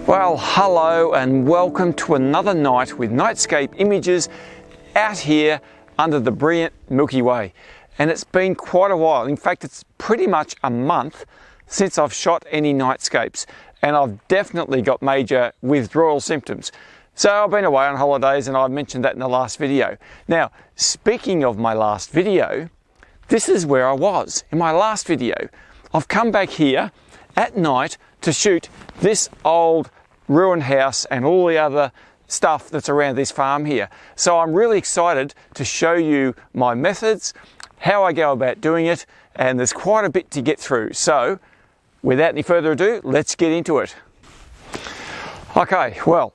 Well, hello and welcome to another night with Nightscape images out here under the brilliant Milky Way. And it's been quite a while. In fact, it's pretty much a month since I've shot any nightscapes, and I've definitely got major withdrawal symptoms. So I've been away on holidays, and I've mentioned that in the last video. Now, speaking of my last video, this is where I was in my last video. I've come back here at night to shoot this old ruined house and all the other stuff that's around this farm here. So I'm really excited to show you my methods, how I go about doing it, and there's quite a bit to get through. So without any further ado, let's get into it. Okay, well,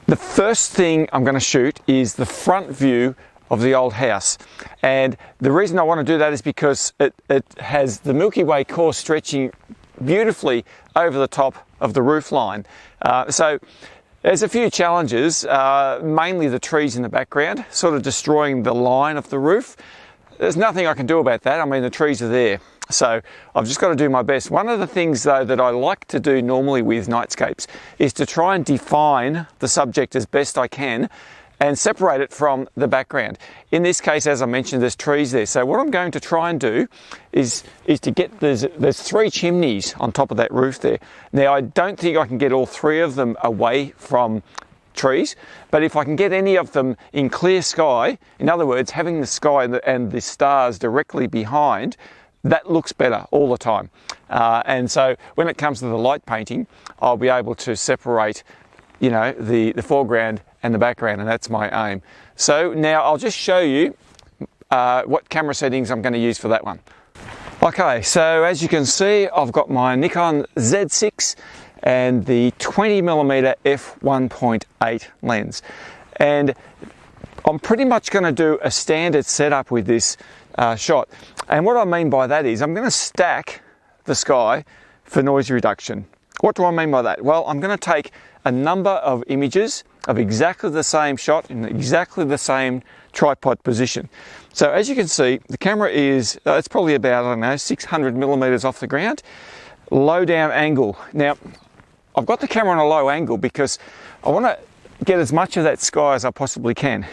the first thing I'm going to shoot is the front view of the old house, and the reason I want to do that is because it has the Milky Way course stretching beautifully over the top of the roof line. So there's a few challenges, mainly the trees in the background, sort of destroying the line of the roof. There's nothing I can do about that. I mean, the trees are there. So I've just got to do my best. One of the things though that I like to do normally with nightscapes is to try and define the subject as best I can and separate it from the background. In this case, as I mentioned, there's trees there. So what I'm going to try and do is to get, there's three chimneys on top of that roof there. Now, I don't think I can get all three of them away from trees, but if I can get any of them in clear sky, in other words, having the sky and the stars directly behind, that looks better all the time. And so when it comes to the light painting, I'll be able to separate, you know, the foreground and the background, and that's my aim. So now I'll just show you what camera settings I'm going to use for that one. Okay, so as you can see, I've got my Nikon Z6 and the 20mm f1.8 lens, and I'm pretty much going to do a standard setup with this shot. And what I mean by that is I'm going to stack the sky for noise reduction. What do I mean by that? Well, I'm going to take a number of images of exactly the same shot in exactly the same tripod position. So as you can see, the camera is, it's probably about, I don't know, 600mm off the ground, low down angle. Now, I've got the camera on a low angle because I want to get as much of that sky as I possibly can.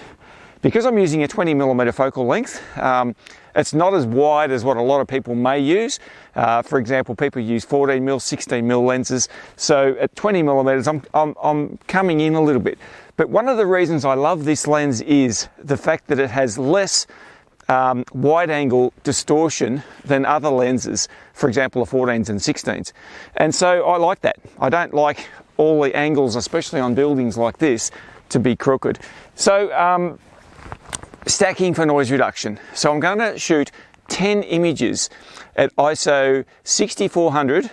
Because I'm using a 20mm focal length, it's not as wide as what a lot of people may use. For example, people use 14mm, 16mm lenses. So at 20mm, I'm coming in a little bit. But one of the reasons I love this lens is the fact that it has less wide angle distortion than other lenses, for example, the 14s and 16s. And so I like that. I don't like all the angles, especially on buildings like this, to be crooked. So, stacking for noise reduction. So I'm going to shoot 10 images at ISO 6400,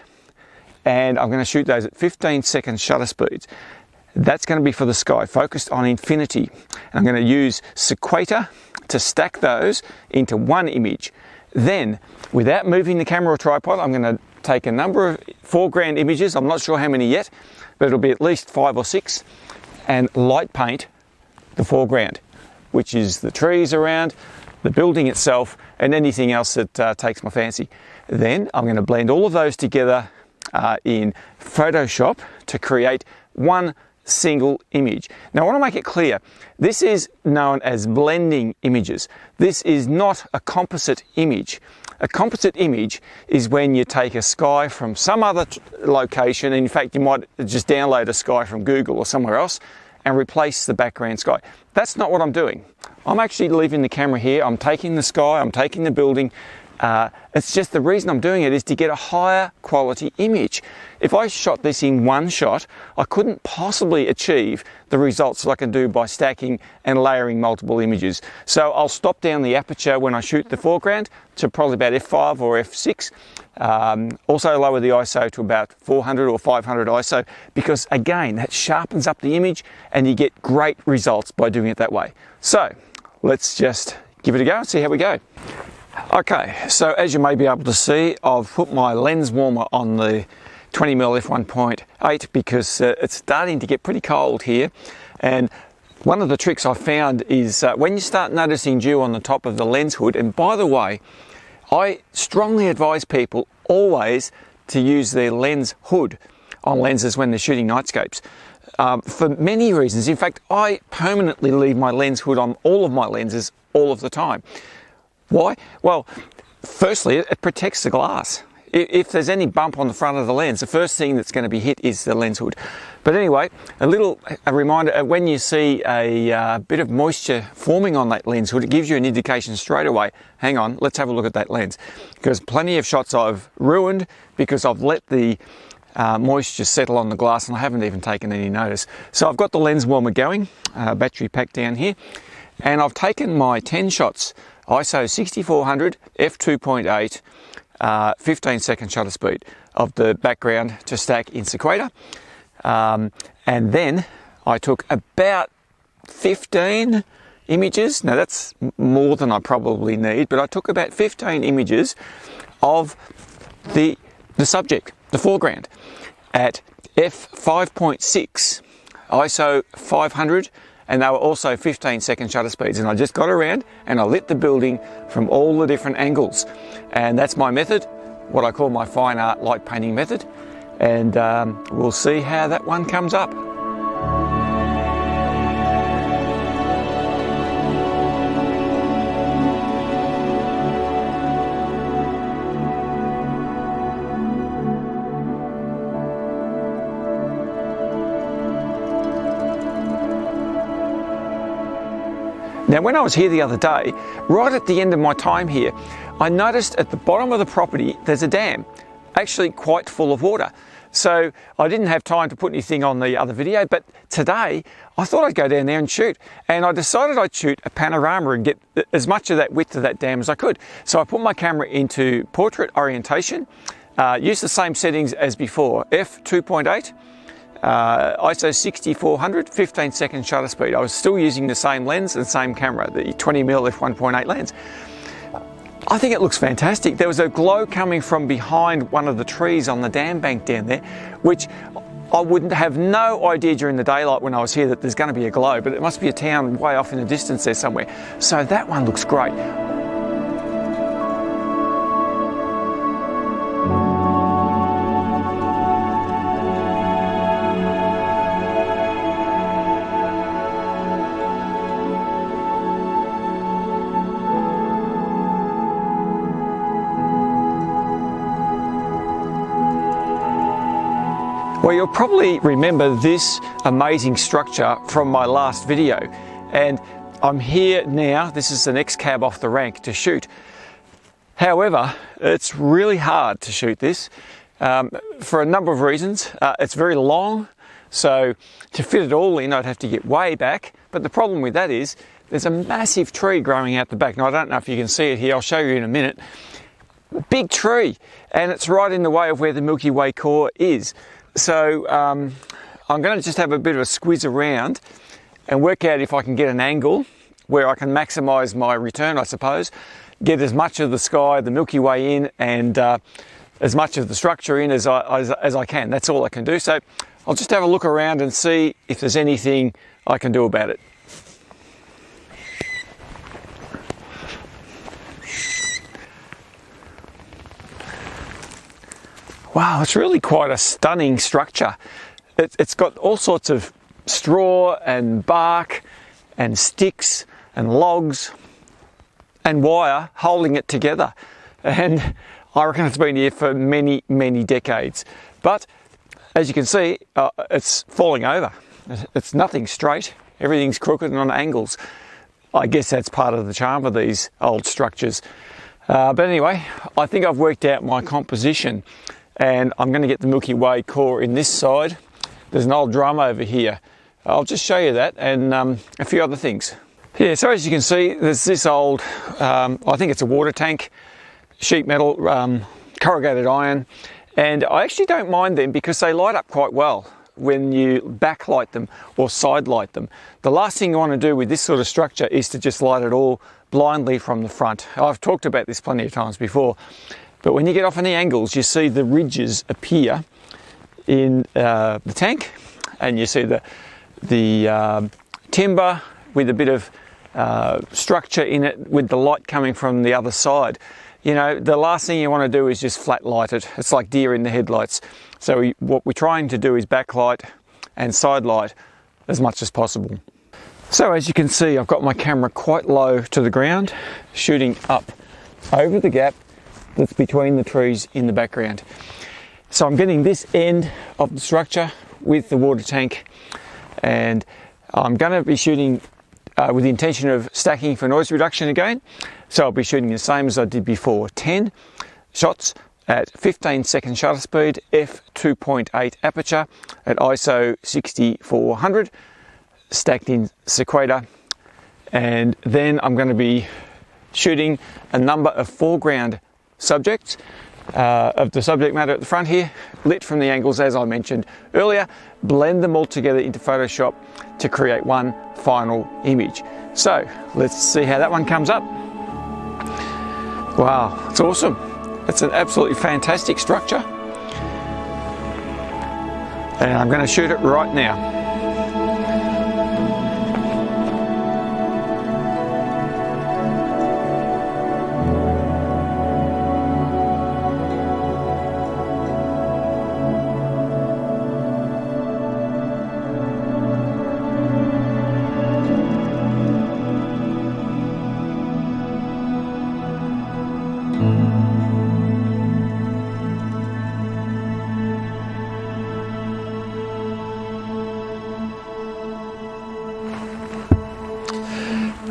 and I'm going to shoot those at 15-second shutter speeds. That's going to be for the sky, focused on infinity. And I'm going to use sequator to stack those into one image. Then, without moving the camera or tripod, I'm going to take a number of foreground images, I'm not sure how many yet, but it'll be at least 5 or 6, and light paint the foreground, which is the trees around, the building itself, and anything else that takes my fancy. Then I'm going to blend all of those together in Photoshop to create one single image. Now I want to make it clear, this is known as blending images. This is not a composite image. A composite image is when you take a sky from some other location, and in fact you might just download a sky from Google or somewhere else, and replace the background sky. That's not what I'm doing. I'm actually leaving the camera here. I'm taking the sky, I'm taking the building. It's just the reason I'm doing it is to get a higher quality image. If I shot this in one shot, I couldn't possibly achieve the results that I can do by stacking and layering multiple images. So I'll stop down the aperture when I shoot the foreground to probably about f5 or f6. Also lower the ISO to about 400 or 500 ISO, because again, that sharpens up the image and you get great results by doing it that way. So let's just give it a go and see how we go. Okay, so as you may be able to see, I've put my lens warmer on the 20mm f1.8 because it's starting to get pretty cold here. And one of the tricks I found is when you start noticing dew on the top of the lens hood, and by the way, I strongly advise people always to use their lens hood. on lenses when they're shooting nightscapes. For many reasons. In fact, I permanently leave my lens hood on all of my lenses all of the time. Why? Well, firstly, it protects the glass. If there's any bump on the front of the lens, the first thing that's going to be hit is the lens hood. But anyway, a reminder, when you see a bit of moisture forming on that lens hood, it gives you an indication straight away, hang on, let's have a look at that lens. Because plenty of shots I've ruined because I've let the moisture settle on the glass and I haven't even taken any notice. So I've got the lens warmer going, battery pack down here, and I've taken my 10 shots, ISO 6400, f2.8, 15-second shutter speed of the background to stack in Sequator. And then I took about 15 images. Now that's more than I probably need, but I took about 15 images of the subject, the foreground, at f5.6, ISO 500, and they were also 15-second shutter speeds. And I just got around and I lit the building from all the different angles. And that's my method, what I call my fine art light painting method. And we'll see how that one comes up. Now, when I was here the other day, right at the end of my time here, I noticed at the bottom of the property there's a dam, actually quite full of water. So I didn't have time to put anything on the other video, but today I thought I'd go down there and shoot. And I decided I'd shoot a panorama and get as much of that width of that dam as I could. So I put my camera into portrait orientation, used the same settings as before, f2.8, ISO 6400, 15-second shutter speed. I was still using the same lens and same camera, the 20mm f1.8 lens. I think it looks fantastic. There was a glow coming from behind one of the trees on the dam bank down there, which I wouldn't have no idea during the daylight when I was here that there's going to be a glow, but it must be a town way off in the distance there somewhere. So that one looks great. Well, you'll probably remember this amazing structure from my last video, and I'm here now. This is the next cab off the rank to shoot. However, it's really hard to shoot this for a number of reasons. It's very long, so to fit it all in I'd have to get way back, but the problem with that is there's a massive tree growing out the back. Now I don't know if you can see it here, I'll show you in a minute. Big tree, and it's right in the way of where the Milky Way core is. So I'm going to just have a bit of a squiz around and work out if I can get an angle where I can maximise my return, I suppose, get as much of the sky, the Milky Way in, and as much of the structure in as I can. That's all I can do. So I'll just have a look around and see if there's anything I can do about it. Wow, it's really quite a stunning structure. It's got all sorts of straw and bark and sticks and logs and wire holding it together. And I reckon it's been here for many, many decades. But as you can see, it's falling over. It's nothing straight. Everything's crooked and on angles. I guess that's part of the charm of these old structures. But anyway, I think I've worked out my composition. And I'm going to get the Milky Way core in this side. There's an old drum over here. I'll just show you that and a few other things. Yeah, so as you can see, there's this old, I think it's a water tank, sheet metal, corrugated iron. And I actually don't mind them because they light up quite well when you backlight them or side light them. The last thing you want to do with this sort of structure is to just light it all blindly from the front. I've talked about this plenty of times before. But when you get off any angles, you see the ridges appear in the tank, and you see the timber with a bit of structure in it with the light coming from the other side. you know, the last thing you want to do is just flat light it. It's like deer in the headlights. So what we're trying to do is backlight and side light as much as possible. So as you can see, I've got my camera quite low to the ground, shooting up over the gap that's between the trees in the background. So I'm getting this end of the structure with the water tank, and I'm going to be shooting with the intention of stacking for noise reduction again. So I'll be shooting the same as I did before, 10 shots at 15-second shutter speed, f2.8 aperture at ISO 6400, stacked in sequator. And then I'm going to be shooting a number of foreground subjects of the subject matter at the front here, lit from the angles as I mentioned earlier, blend them all together into Photoshop to create one final image. So let's see how that one comes up. Wow, it's awesome. It's an absolutely fantastic structure. And I'm going to shoot it right now.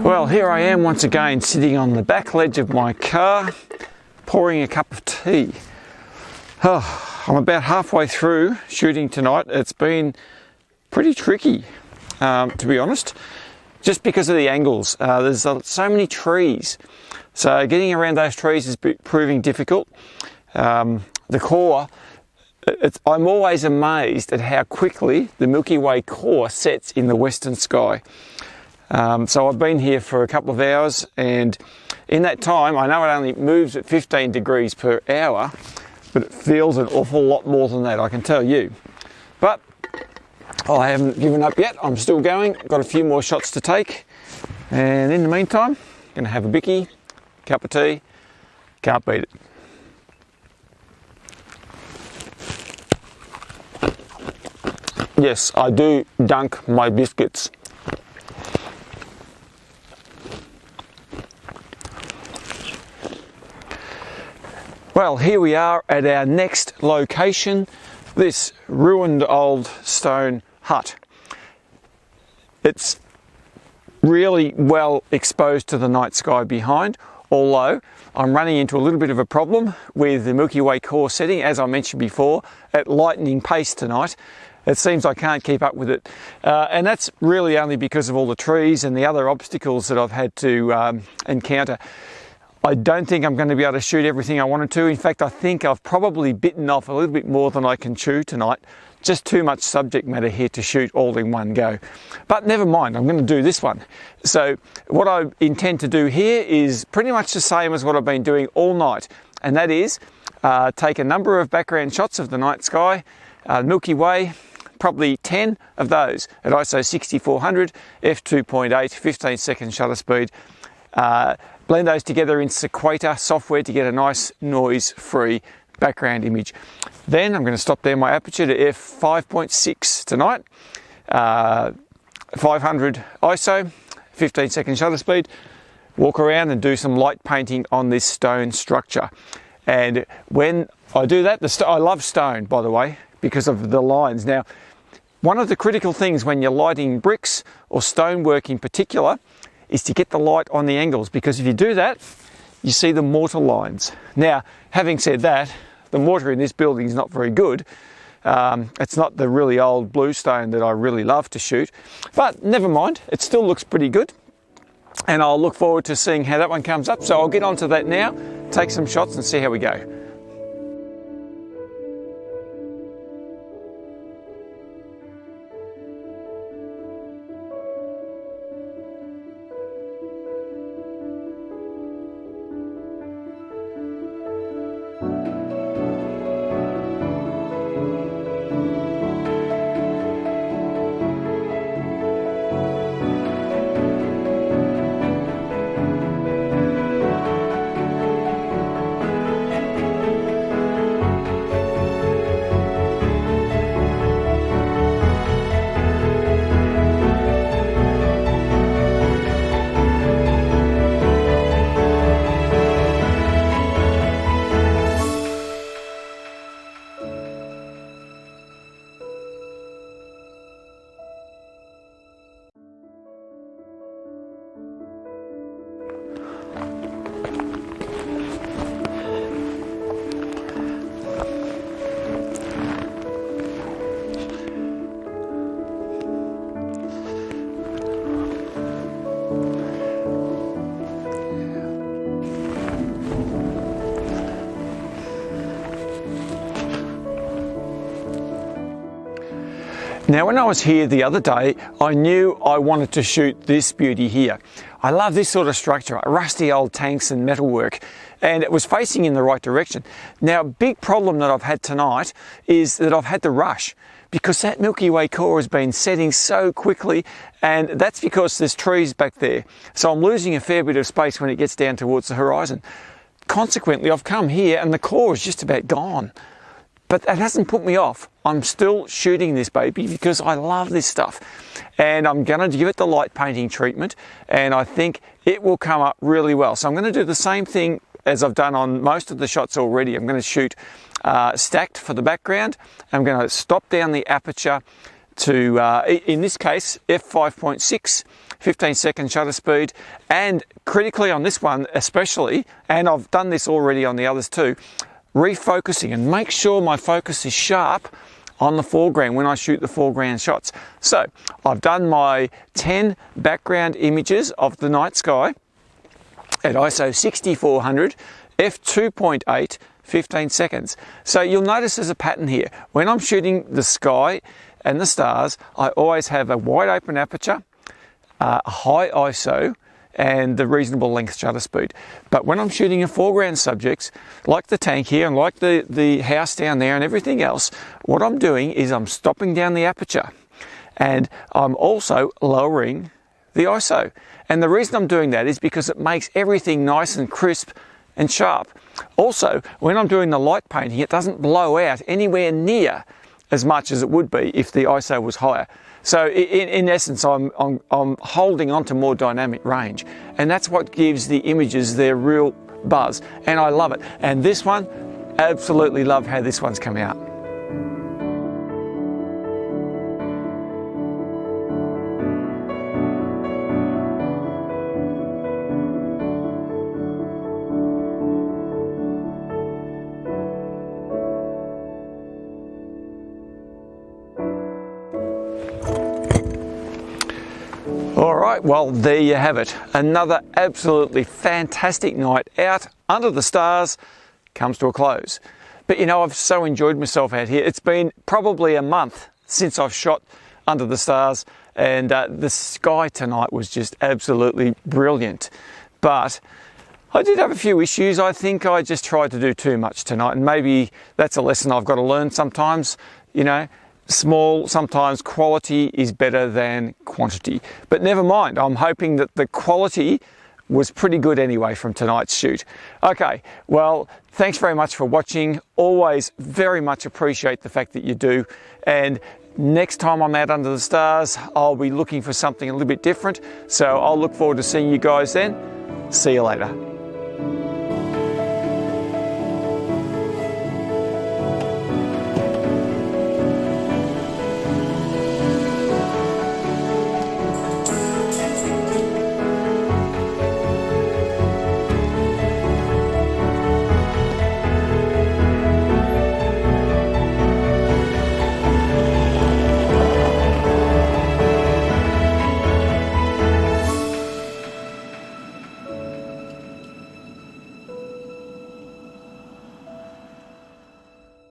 Well, here I am once again sitting on the back ledge of my car, pouring a cup of tea. Oh, I'm about halfway through shooting tonight. It's been pretty tricky, to be honest, just because of the angles. There's so many trees, so getting around those trees is proving difficult. The core, I'm always amazed at how quickly the Milky Way core sets in the western sky. So I've been here for a couple of hours, and in that time, I know it only moves at 15 degrees per hour, but it feels an awful lot more than that, I can tell you. But I haven't given up yet. I'm still going. Got a few more shots to take. And in the meantime, I'm going to have a bicky, cup of tea. Can't beat it. Yes, I do dunk my biscuits. Well, here we are at our next location, this ruined old stone hut. It's really well exposed to the night sky behind, although I'm running into a little bit of a problem with the Milky Way core setting, as I mentioned before, at lightning pace tonight. It seems I can't keep up with it. And that's really only because of all the trees and the other obstacles that I've had to encounter. I don't think I'm going to be able to shoot everything I wanted to. In fact, I think I've probably bitten off a little bit more than I can chew tonight. Just too much subject matter here to shoot all in one go. But never mind, I'm going to do this one. So what I intend to do here is pretty much the same as what I've been doing all night. And that is take a number of background shots of the night sky, Milky Way, probably 10 of those at ISO 6400, f2.8, 15-second shutter speed. Blend those together in Sequator software to get a nice noise-free background image. Then I'm going to stop there my aperture to f5.6 tonight, 500 ISO, 15-second shutter speed, walk around and do some light painting on this stone structure. And when I do that, I love stone, by the way, because of the lines. Now, one of the critical things when you're lighting bricks or stonework in particular is to get the light on the angles, because if you do that, you see the mortar lines. Now, having said that, the mortar in this building is not very good. It's not the really old bluestone that I really love to shoot, but never mind, it still looks pretty good. And I'll look forward to seeing how that one comes up. So I'll get onto that now, take some shots and see how we go. Now when I was here the other day, I knew I wanted to shoot this beauty here. I love this sort of structure, rusty old tanks and metalwork, and it was facing in the right direction. Now, a big problem that I've had tonight is that I've had to rush because that Milky Way core has been setting so quickly, and that's because there's trees back there. So I'm losing a fair bit of space when it gets down towards the horizon. Consequently, I've come here and the core is just about gone. But that hasn't put me off. I'm still shooting this baby because I love this stuff. And I'm going to give it the light painting treatment, and I think it will come up really well. So I'm going to do the same thing as I've done on most of the shots already. I'm going to shoot stacked for the background. I'm going to stop down the aperture to, in this case, f5.6, 15-second shutter speed, and critically on this one especially, and I've done this already on the others too, refocusing and make sure my focus is sharp on the foreground when I shoot the foreground shots. So I've done my 10 background images of the night sky at ISO 6400, f2.8, 15 seconds. So you'll notice there's a pattern here. When I'm shooting the sky and the stars, I always have a wide open aperture, a high ISO, and the reasonable length shutter speed. But when I'm shooting a foreground subjects, like the tank here and like the house down there and everything else, what I'm doing is I'm stopping down the aperture and I'm also lowering the ISO. And the reason I'm doing that is because it makes everything nice and crisp and sharp. Also, when I'm doing the light painting, it doesn't blow out anywhere near as much as it would be if the ISO was higher. So in essence, I'm holding on to more dynamic range, and that's what gives the images their real buzz, and I love it. And this one, absolutely love how this one's come out. All right, well, there you have it. Another absolutely fantastic night out under the stars comes to a close. But you know, I've so enjoyed myself out here. It's been probably a month since I've shot under the stars, and the sky tonight was just absolutely brilliant. But I did have a few issues. I think I just tried to do too much tonight, and maybe that's a lesson I've got to learn sometimes, you know. Small, sometimes quality is better than quantity. But never mind, I'm hoping that the quality was pretty good anyway from tonight's shoot. Okay, well, thanks very much for watching. Always very much appreciate the fact that you do. And next time I'm out under the stars, I'll be looking for something a little bit different. So I'll look forward to seeing you guys then. See you later.